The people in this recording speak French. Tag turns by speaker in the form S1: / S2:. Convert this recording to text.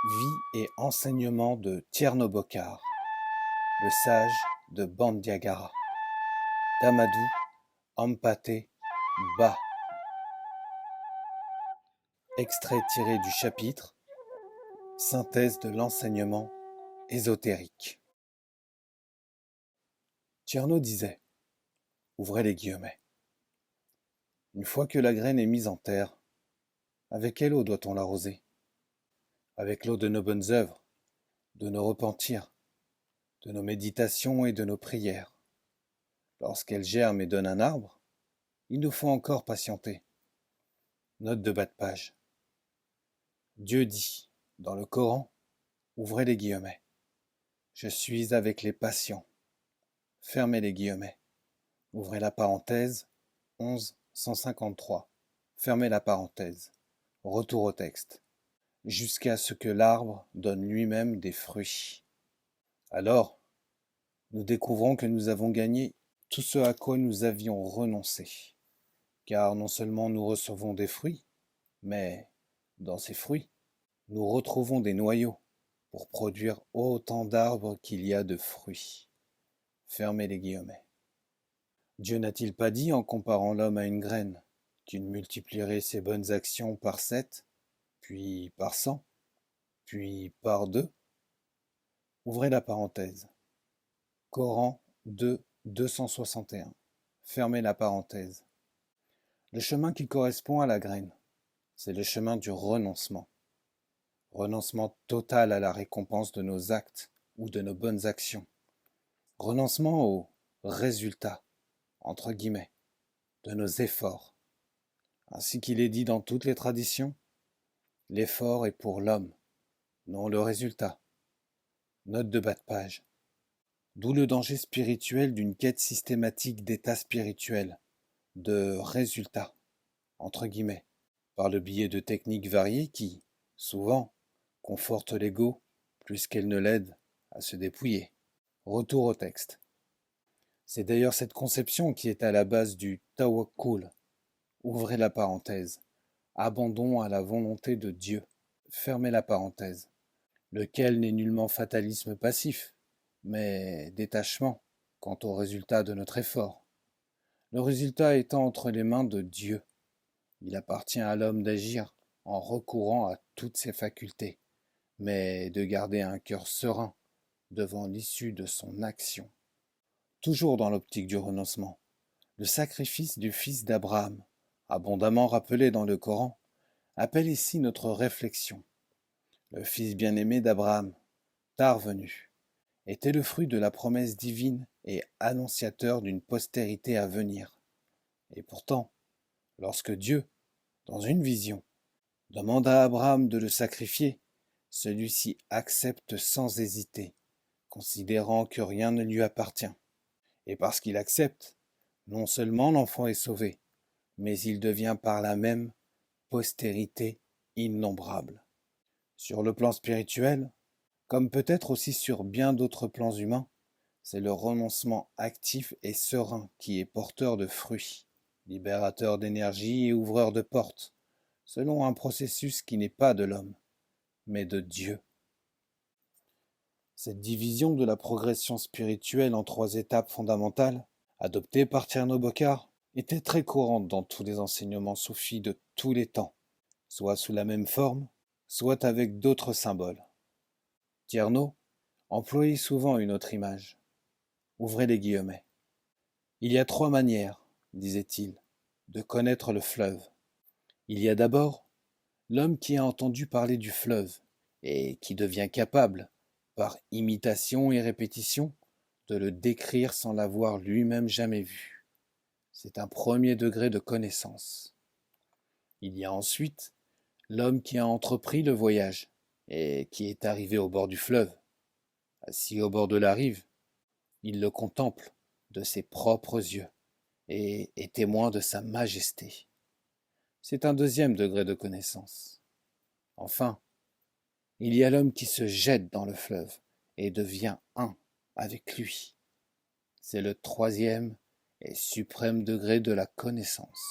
S1: Vie et enseignement de Tierno-Bokar, le sage de Bandiagara, d'Amadou Hampâté Bâ. Extrait tiré du chapitre Synthèse de l'enseignement ésotérique. Tierno disait, ouvrez les guillemets, une fois que la graine est mise en terre, avec quelle eau doit-on l'arroser? Avec l'eau de nos bonnes œuvres, de nos repentirs, de nos méditations et de nos prières. Lorsqu'elle germe et donne un arbre, il nous faut encore patienter. Note de bas de page. Dieu dit, dans le Coran, ouvrez les guillemets, je suis avec les patients. Fermez les guillemets. Ouvrez la parenthèse, 11-153. Fermez la parenthèse. Retour au texte. Jusqu'à ce que l'arbre donne lui-même des fruits. Alors, nous découvrons que nous avons gagné tout ce à quoi nous avions renoncé. Car non seulement nous recevons des fruits, mais, dans ces fruits, nous retrouvons des noyaux pour produire autant d'arbres qu'il y a de fruits. Fermez les guillemets. Dieu n'a-t-il pas dit, en comparant l'homme à une graine, qu'il multiplierait ses bonnes actions par 7, puis par 100, puis par 2? Ouvrez la parenthèse. Coran 2, 261. Fermez la parenthèse. Le chemin qui correspond à la graine, c'est le chemin du renoncement. Renoncement total à la récompense de nos actes ou de nos bonnes actions. Renoncement au résultat, entre guillemets, de nos efforts. Ainsi qu'il est dit dans toutes les traditions, l'effort est pour l'homme, non le résultat. Note de bas de page. D'où le danger spirituel d'une quête systématique d'état spirituel, de résultats, entre guillemets, par le biais de techniques variées qui, souvent, confortent l'ego plus qu'elles ne l'aident à se dépouiller. Retour au texte. C'est d'ailleurs cette conception qui est à la base du tawakkul. Ouvrez la parenthèse. Abandon à la volonté de Dieu. Fermez la parenthèse. Lequel n'est nullement fatalisme passif, mais détachement quant au résultat de notre effort. Le résultat étant entre les mains de Dieu. Il appartient à l'homme d'agir en recourant à toutes ses facultés, mais de garder un cœur serein devant l'issue de son action. Toujours dans l'optique du renoncement, le sacrifice du fils d'Abraham, abondamment rappelé dans le Coran, appelle ici notre réflexion. Le fils bien-aimé d'Abraham, tard venu, était le fruit de la promesse divine et annonciateur d'une postérité à venir. Et pourtant, lorsque Dieu, dans une vision, demande à Abraham de le sacrifier, celui-ci accepte sans hésiter, considérant que rien ne lui appartient. Et parce qu'il accepte, non seulement l'enfant est sauvé, mais il devient par là même postérité innombrable. Sur le plan spirituel, comme peut-être aussi sur bien d'autres plans humains, c'est le renoncement actif et serein qui est porteur de fruits, libérateur d'énergie et ouvreur de portes, selon un processus qui n'est pas de l'homme, mais de Dieu. Cette division de la progression spirituelle en 3 étapes fondamentales, adoptée par Tierno-Bokar, était très courante dans tous les enseignements soufis de tous les temps, soit sous la même forme, soit avec d'autres symboles. Tierno employait souvent une autre image. Ouvrez les guillemets. Il y a 3 manières, disait-il, de connaître le fleuve. Il y a d'abord l'homme qui a entendu parler du fleuve et qui devient capable, par imitation et répétition, de le décrire sans l'avoir lui-même jamais vu. C'est un premier degré de connaissance. Il y a ensuite l'homme qui a entrepris le voyage et qui est arrivé au bord du fleuve. Assis au bord de la rive, il le contemple de ses propres yeux et est témoin de sa majesté. C'est un deuxième degré de connaissance. Enfin, il y a l'homme qui se jette dans le fleuve et devient un avec lui. C'est le troisième et suprême degré de la connaissance.